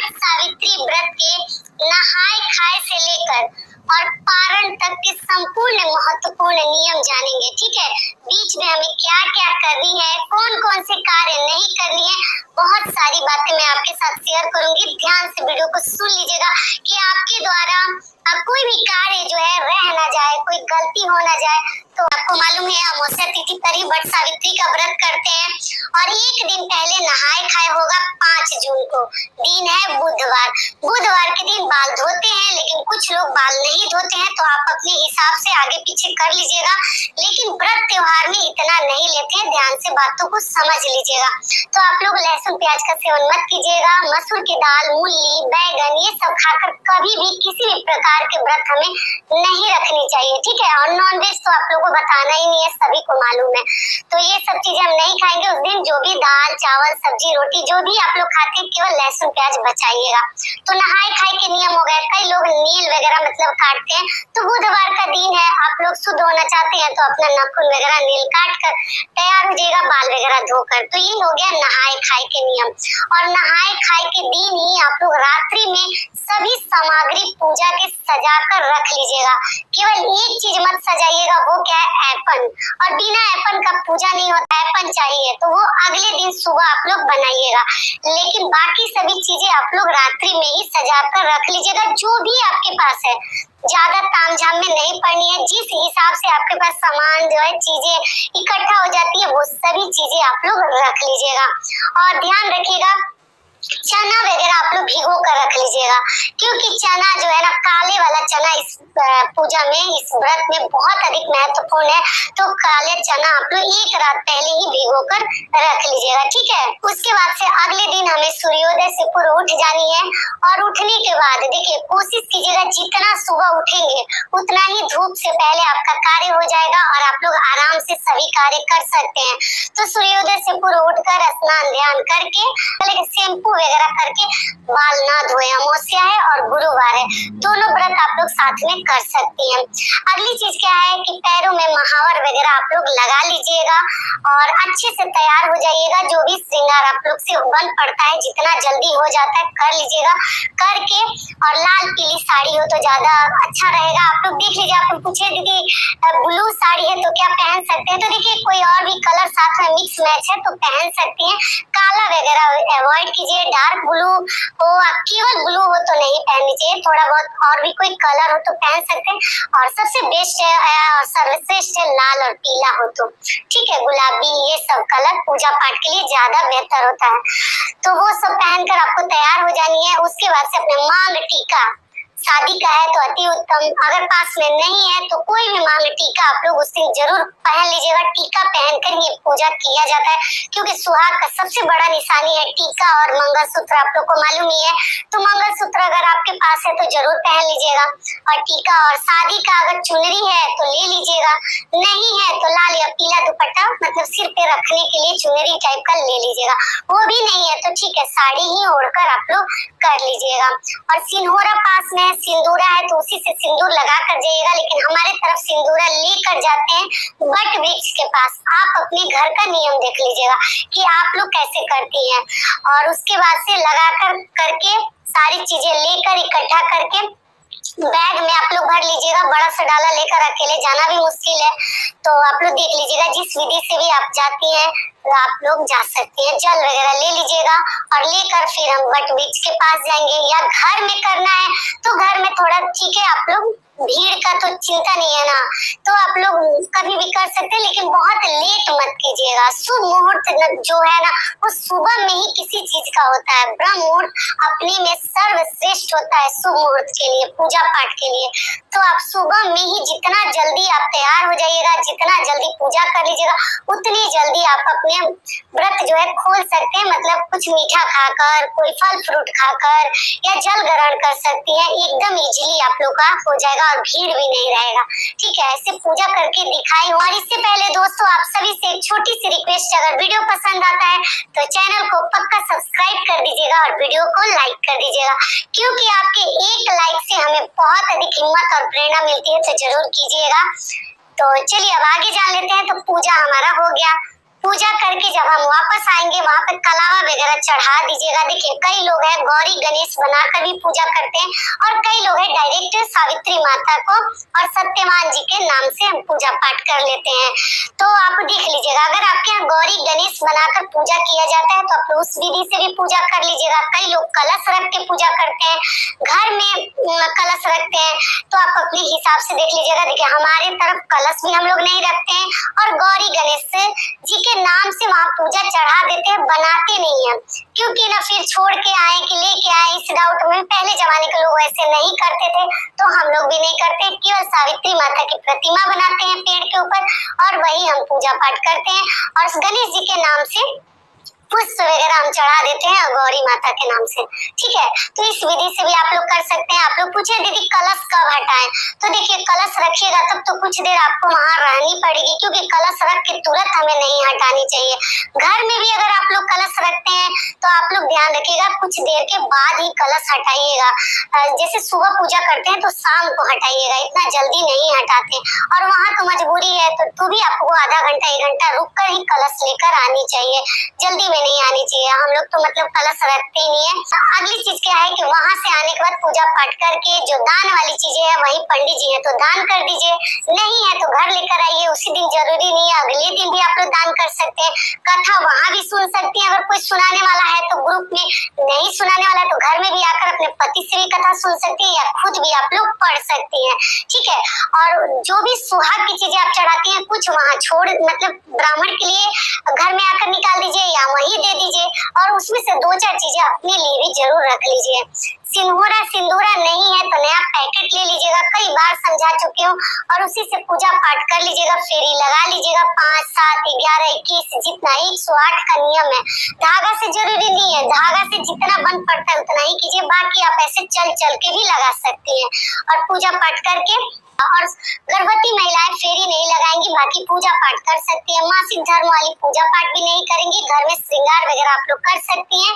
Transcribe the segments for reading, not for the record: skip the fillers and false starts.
वट सावित्री व्रत के नहाय खाए से लेकर और पारण तक के संपूर्ण महत्वपूर्ण नियम जानेंगे। ठीक है, बीच में हमें क्या क्या करनी है, कौन कौन से कार्य नहीं करनी है, बहुत सारी बातें मैं आपके साथ शेयर करूंगी। ध्यान से वीडियो को सुन लीजिएगा कि आपके द्वारा कोई भी कार्य जो है रह ना जाए, कोई गलती हो ना जाए। तो आपको मालूम है अमावस्या तिथि पर ही वट सावित्री का व्रत करते हैं और एक दिन पहले नहाए खाए होगा 5 जून को। दिन है बुधवार। बुधवार के दिन बाल धोते हैं, लेकिन कुछ लोग बाल नहीं धोते हैं, तो आप अपने हिसाब से आगे पीछे कर लीजिएगा, लेकिन व्रत त्योहार में इतना नहीं लेते हैं। ध्यान से बातों को समझ लीजिएगा। तो आप लोग लहसुन प्याज का सेवन मत कीजिएगा। मसूर की दाल, मूली, बैगन ये सब खाकर कभी भी किसी भी प्रकार के व्रत हमें नहीं रखनी चाहिए। ठीक है, और नॉनवेज तो आप लोगों को बताना ही नहीं है, सभी को मालूम है। तो ये सब चीजें हम नहीं खाएंगे उस दिन। जो भी दाल चावल सब्जी रोटी जो भी आप लोग खाते हैं, केवल लहसुन प्याज बचाइएगा। तो नहाए खाए के नियम हो गए। कई लोग नील वगैरह मतलब काटते हैं, तो बुधवार का दिन है, आप लोग शुद्ध होना चाहते हैं तो अपना नाखून वगैरह नील काट कर तैयार हो जाएगा, बाल वगैरह धोकर। तो ये हो गया नहाए खाए के नियम। और नहाए खाए के दिन ही आप लोग रात्रि में सभी सामग्री पूजा के सजा कर रख लीजिएगा। केवल एक चीज मत सजाइएगा, वो क्या है, ऐपन। और बिना ऐपन का पूजा नहीं होता, ऐपन चाहिए, तो वो अगले दिन सुबह आप लोग बनाइएगा। लेकिन बाकी सभी चीजें आप लोग रात्रि में ही सजा कर रख लीजिएगा, जो भी आपके पास है। ज्यादा तामझाम में नहीं पड़नी है। जिस हिसाब से आपके पास सामान जो है चीजें इकट्ठा हो जाती है, वो सभी चीजें आप लोग रख लीजिएगा। और ध्यान रखिएगा चना वगैरह आप लोग भिगो कर रख लीजिएगा, क्योंकि चना जो है ना, काले वाला चना इस पूजा में, इस व्रत में बहुत अधिक महत्वपूर्ण है। तो काले चना आप लोग एक रात पहले ही भिगो कर रख लीजिएगा। ठीक है, उसके बाद से अगले दिन हमें सूर्योदय से पूर्व उठ जानी है। और उठने के बाद देखिए, कोशिश कीजिएगा जितना सुबह उठेंगे उतना ही धूप से पहले आपका कार्य हो जाएगा और आप लोग आराम से सभी कार्य कर सकते हैं। तो सूर्योदय से पूर्व उठकर स्नान ध्यान करके शैम्पू वगैरह करके बाल ना धोए। अमावस्या है और गुरुवार है, दोनों व्रत आप लोग साथ में कर सकती हैं। अगली चीज क्या है कि पैरों में महावर वगैरह आप लोग लगा लीजिएगा और अच्छे से तैयार हो जाइएगा। जो भी श्रृंगार आप लोग से बन पड़ता है, जितना जल्दी हो जाता है कर लीजिएगा। करके और लाल पीली साड़ी हो तो ज्यादा अच्छा रहेगा। आप लोग देख लीजिए, आप लोग पूछे दीदी ब्लू साड़ी है तो क्या पहन सकते हैं, तो देखिए कोई और भी कलर साथ में मिक्स मैच है तो पहन सकती हैं। काला वगैरह अवॉइड कीजिए, डार्क ब्लू हो, केवल ब्लू हो तो नहीं पहननी चाहिए, थोड़ा बहुत और भी कोई कलर हो तो पहन सकते हैं। और सबसे बेस्ट है और सर्वश्रेष्ठ है लाल और पीला हो तो। ठीक है, गुलाबी ये सब कलर पूजा पाठ के लिए ज्यादा बेहतर होता है। तो वो सब पहनकर आपको तैयार हो जानी है। उसके बाद से अपने मांग टीका, शादी का है तो अति उत्तम, अगर पास में नहीं है तो कोई भी मांग टीका आप लोग उस दिन जरूर पहन लीजिएगा। टीका पहनकर ये पूजा किया जाता है, क्योंकि सुहाग का सबसे बड़ा निशानी है टीका और मंगलसूत्र। आप लोग को मालूम ही है, तो मंगलसूत्र अगर आपके पास है तो जरूर पहन लीजिएगा। और टीका और शादी का अगर चुनरी है तो ले लीजिएगा, नहीं है तो लाल या पीला दुपट्टा मतलब सिर पे रखने के लिए चुनरी टाइप का ले लीजिएगा। वो भी नहीं है तो ठीक है, साड़ी ही ओढ़कर आप लोग कर लीजिएगा। और सिंदूरा पास में सिंदूरा है तो उसी से सिंदूर लगा कर जाइएगा, लेकिन हमारे तरफ सिंदूरा लेकर जाते हैं वट वृक्ष के पास। आप अपने घर का नियम देख लीजिएगा कि आप लोग कैसे करती हैं। और उसके बाद से लगा कर करके सारी चीजें लेकर इकट्ठा करके बैग में आप लोग भर लीजिएगा। बड़ा सा डाला लेकर अकेले जाना भी मुश्किल है, तो आप लोग देख लीजिएगा जिस विधि से भी आप जाती हैं तो आप लोग जा सकती हैं। जल वगैरह ले लीजिएगा और लेकर फिर हम वट वृक्ष के पास जाएंगे। या घर में करना है तो घर में थोड़ा ठीक है, आप लोग भीड़ का तो चिंता नहीं है ना, तो आप लोग कभी भी कर सकते हैं, लेकिन बहुत लेट मत कीजिएगा। शुभ मुहूर्त जो है ना, वो सुबह में ही किसी चीज का होता है। ब्रह्म मुहूर्त अपने में सर्वश्रेष्ठ होता है शुभ मुहूर्त के लिए, पूजा पाठ के लिए। तो आप सुबह में ही जितना जल्दी आप तैयार हो जाइएगा, जितना जल्दी पूजा कर लीजिएगा, उतनी जल्दी आप अपने व्रत जो है खोल सकते हैं। मतलब कुछ मीठा खाकर, कोई फल फ्रूट खाकर या जल ग्रहण कर सकती हैं। एकदम इजीली आप लोग का हो जाएगा और भीड़ भी नहीं रहेगा। ठीक है, ऐसे पूजा करके दिखाई। और इससे पहले दोस्तों आप सभी से एक छोटी सी रिक्वेस्ट, अगर वीडियो पसंद आता है तो चैनल को पक्का सब्सक्राइब कर दीजिएगा और वीडियो को लाइक कर दीजिएगा, क्योंकि आपके एक लाइक से हमें बहुत अधिक हिम्मत और प्रेरणा मिलती है। तो जरूर कीजिएगा। तो चलिए अब आगे जान लेते हैं। तो पूजा हमारा हो गया। पूजा करके जब हम वापस आएंगे वहां पे कलावा वगैरह चढ़ा दीजिएगा। देखिए कई लोग हैं गौरी गणेश बनाकर भी पूजा करते हैं और कई लोग हैं डायरेक्ट सावित्री माता को और सत्यवान जी के नाम से हम पूजा पाठ कर लेते हैं। तो आप देख लीजिएगा, अगर आपके यहाँ गौरी गणेश बनाकर पूजा किया जाता है तो आप उस विधि से भी पूजा कर लीजिएगा। कई लोग कलश रख के पूजा करते हैं, घर में कलश रखते हैं, तो आप अपने हिसाब से देख लीजिएगा। देखिए हमारे तरफ कलश भी हम लोग नहीं रखते हैं और गौरी गणेश जी के नाम से वहाँ पूजा चढ़ा देते हैं, बनाते नहीं है, क्योंकि ना फिर छोड़ के आए कि लेके आए इस डाउट में। पहले जमाने के लोग ऐसे नहीं करते थे तो हम लोग भी नहीं करते, केवल सावित्री माता की प्रतिमा बनाते हैं पेड़ के ऊपर और वही हम पूजा पाठ करते हैं और गणेश जी के नाम से पुष्प वगैरह हम चढ़ा देते हैं गौरी माता के नाम से। ठीक है, तो इस विधि से भी आप लोग कर सकते हैं। आप लोग पूछे दीदी कलश कब हटाएं, तो देखिए कलश रखिएगा तब तो कुछ देर आपको वहां रहनी पड़ेगी, क्योंकि कलश रख के तुरंत हमें नहीं हटानी चाहिए। घर में भी अगर आप लोग कलश रखते हैं तो आप लोग ध्यान रखिएगा कुछ देर के बाद ही कलश हटाइएगा। जैसे सुबह पूजा करते हैं तो शाम को हटाइएगा, इतना जल्दी नहीं हटाते। और वहां तो मजबूरी है तो भी आपको आधा घंटा 1 घंटा रुक कर ही कलश लेकर आनी चाहिए, जल्दी नहीं आनी चाहिए। हम लोग तो मतलब कलश रखते ही नहीं है। अगली चीज क्या है कि वहां से आने के बाद पूजा पाठ करके जो दान वाली चीजें है वही पंडित जी है तो दान कर दीजिए, नहीं है तो घर लेकर आइए। उसी दिन जरूरी नहीं है, अगले दिन भी आप लोग दान कर सकते हैं। कथा वहां भी सुन सकती है, अगर कोई सुनाने वाला है तो ग्रुप में, नहीं सुनाने वाला है तो घर में भी आकर अपने पति से भी कथा सुन सकती है या खुद भी आप लोग पढ़ सकती है। ठीक है, और जो भी सुहाग की चीजें आप चढ़ाती हैं कुछ वहाँ छोड़ मतलब ब्राह्मण के लिए घर में आकर निकाल दीजिए या वही दे दीजिए और उसमें से 2-4 चीजें अपने लिए भी जरूर रख लीजिए। सिंदूरा सिंदूरा नहीं है तो नया पैकेट ले लीजिएगा, कई बार समझा चुकी हूँ, और उसी से पूजा पाठ कर लीजिएगा, फेरी लगा लीजिएगा। 5, 7, 11, 21 जितना 108 का नियम है। धागा से जरूरी नहीं है, धागा से जितना बन पड़ता है उतना ही कीजिए, बाकी आप ऐसे चल चल के भी लगा सकती हैं और पूजा पाठ करके। और गर्भवती महिलाएं फेरी नहीं लगाएंगी, बाकी पूजा पाठ कर सकती है। मासिक धर्म वाली पूजा पाठ भी नहीं करेंगी, घर में श्रृंगार वगैरह आप लोग कर सकती हैं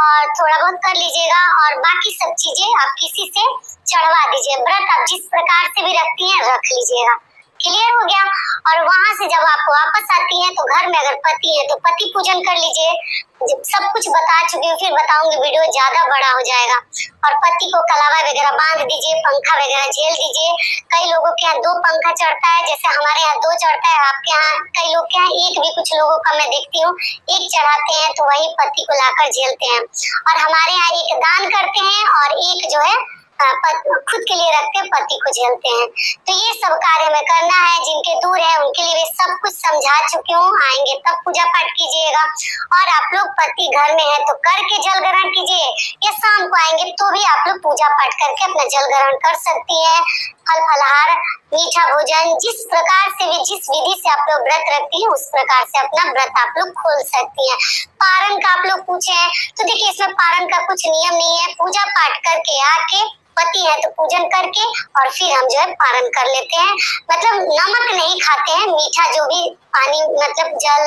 और थोड़ा बहुत कर लीजिएगा और बाकी सब चीजें आप किसी से चढ़वा दीजिए। व्रत आप जिस प्रकार से भी रखती हैं रख लीजिएगा। क्लियर हो गया। और वहां से जब आप वापस आती हैं तो घर में अगर पति है तो पति पूजन कर लीजिए। सब कुछ बता चुकी हूँ, फिर बताऊंगी, वीडियो ज्यादा बड़ा हो जाएगा। और पति को कलावा वगैरह बांध दीजिए, पंखा वगैरह झेल दीजिए। कई लोगों के यहाँ 2 पंखा चढ़ता है, जैसे हमारे यहाँ 2 चढ़ता है, आपके यहाँ कई लोग के यहाँ 1 भी कुछ लोगों का मैं देखती हूँ 1 चढ़ाते हैं, तो वही पति को लाकर झेलते हैं। और हमारे यहाँ 1 दान करते हैं और 1 जो है खुद के लिए रखते हैं, पति को झेलते हैं। तो ये सब कार्य में करना है। जिनके दूर है उनके लिए सब कुछ समझा चुकी हूँ, आएंगे तब पूजा पाठ कीजिएगा। और आप लोग पति घर में है तो करके जल ग्रहण कीजिए, या शाम को आएंगे तो भी आप लोग पूजा पाठ करके अपना जल ग्रहण कर सकती है। फल फलहार मीठा भोजन जिस प्रकार से भी, जिस विधि से आप लोग व्रत रखती है उस प्रकार से अपना व्रत आप लोग खोल सकती हैं। पारण का आप लोग पूछे हैं तो देखिए इसमें पारण का कुछ नियम नहीं है। पूजा पाठ करके आके पति है तो पूजन करके और फिर हम जो है पारण कर लेते हैं। मतलब नमक नहीं खाते हैं, मीठा जो भी पानी मतलब जल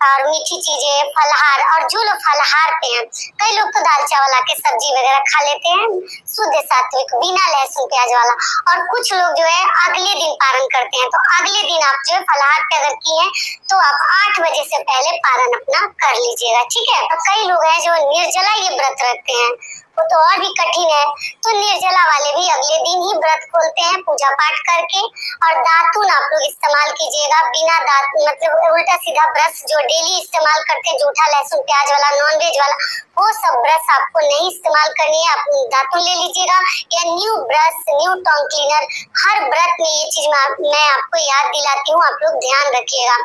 और मीठी चीजें फलहार। और जो लोग फलहार पे हैं, कई लोग तो दाल चावल आके सब्जी वगैरह खा लेते हैं शुद्ध सात्विक बिना लहसुन प्याज वाला, और कुछ लोग जो है अगले दिन पारण करते हैं। तो अगले दिन आप जो है फलहार पे अगर किए तो आप 8 बजे से पहले पारण अपना कर लीजिएगा। ठीक है, तो कई लोग हैं जो निर्जला ये व्रत रखते हैं, वो तो और भी कठिन है। तो निर्जला वाले भी अगले दिन ही व्रत खोलते हैं पूजा पाठ करके। और दातुन आप लोग इस्तेमाल कीजिएगा, बिना दातुन मतलब उल्टा सीधा ब्रश जो डेली इस्तेमाल करते हैं, जूठा लहसुन प्याज वाला नॉनवेज वाला, वो सब ब्रश आपको नहीं इस्तेमाल करनी है। आप दातुन ले लीजिएगा या new brush, new tongue cleaner. हर व्रत में ये चीज मैं आपको याद दिलाती हूँ, आप लोग ध्यान रखिएगा।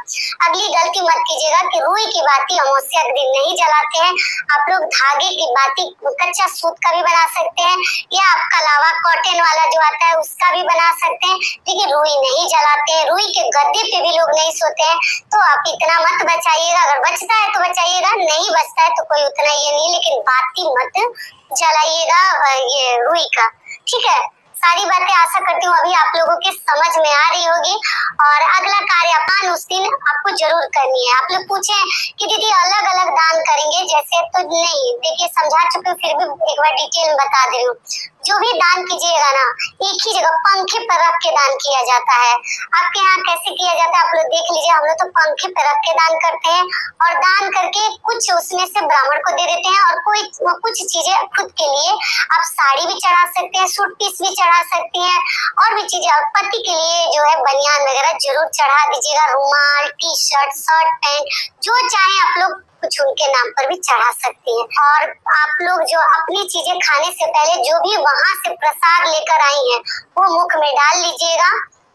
अगली गलती मत कीजिएगा कि रुई की बाती अमावस्या के दिन नहीं जलाते हैं। आप लोग धागे की बाती कच्चा सूत का भी बना सकते हैं, या आपका अलावा कॉटन वाला जो आता है उसका भी बना सकते हैं, लेकिन रुई नहीं जलाते हैं। रुई के गद्दे पे भी लोग नहीं सोते हैं, तो आप इतना मत बचाइएगा। अगर बचता है तो बचाइएगा, नहीं बचता है तो कोई उतना ये नहीं, लेकिन बाती मत जलाइएगा ये रुई का। ठीक है, सारी बातें आशा करती हूँ अभी आप लोगों के समझ में आ रही होगी। और अगला कार्य अपन उस दिन आपको जरूर करनी है। आप लोग पूछे कि दीदी अलग अलग दान करेंगे जैसे, तो नहीं, देखिए समझा चुके फिर भी एक बार डिटेल में बता दे रही हूँ। जो भी दान कीजिएगा ना, एक ही जगह पंखे पर रख के दान किया जाता है। आपके यहाँ कैसे किया जाता है आप लोग देख लीजिए। हम लोग तो पंखे पर रख के दान करते हैं और दान करके कुछ उसमें से ब्राह्मण को दे देते हैं और कोई कुछ चीजें खुद के लिए, आप साड़ी भी चढ़ा सकते हैं, सूट पीस भी चढ़ा सकती हैं और भी चीजें। और पति के लिए जो है बनियान वगैरह जरूर चढ़ा दीजिएगा, रुमाल, टी शर्ट, शर्ट, पैंट, जो चाहे आप लोग कुछ उनके नाम पर भी चढ़ा सकती हैं। और आप लोग जो अपनी चीजें खाने से पहले जो भी वहां से प्रसाद लेकर आई हैं वो मुख में डाल लीजिएगा,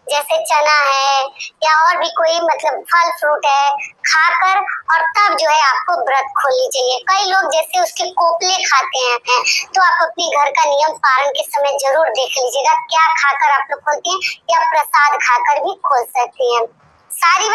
जैसे चना है या और भी कोई मतलब फल फ्रूट है, खाकर और तब जो है आपको व्रत खोलनी चाहिए। कई लोग जैसे उसके कोपले खाते हैं, तो आप अपने घर का नियम पालन के समय जरूर देख लीजिएगा क्या खाकर आप लोग खोलते हैं, या प्रसाद खाकर भी खोल सकते हैं। सारी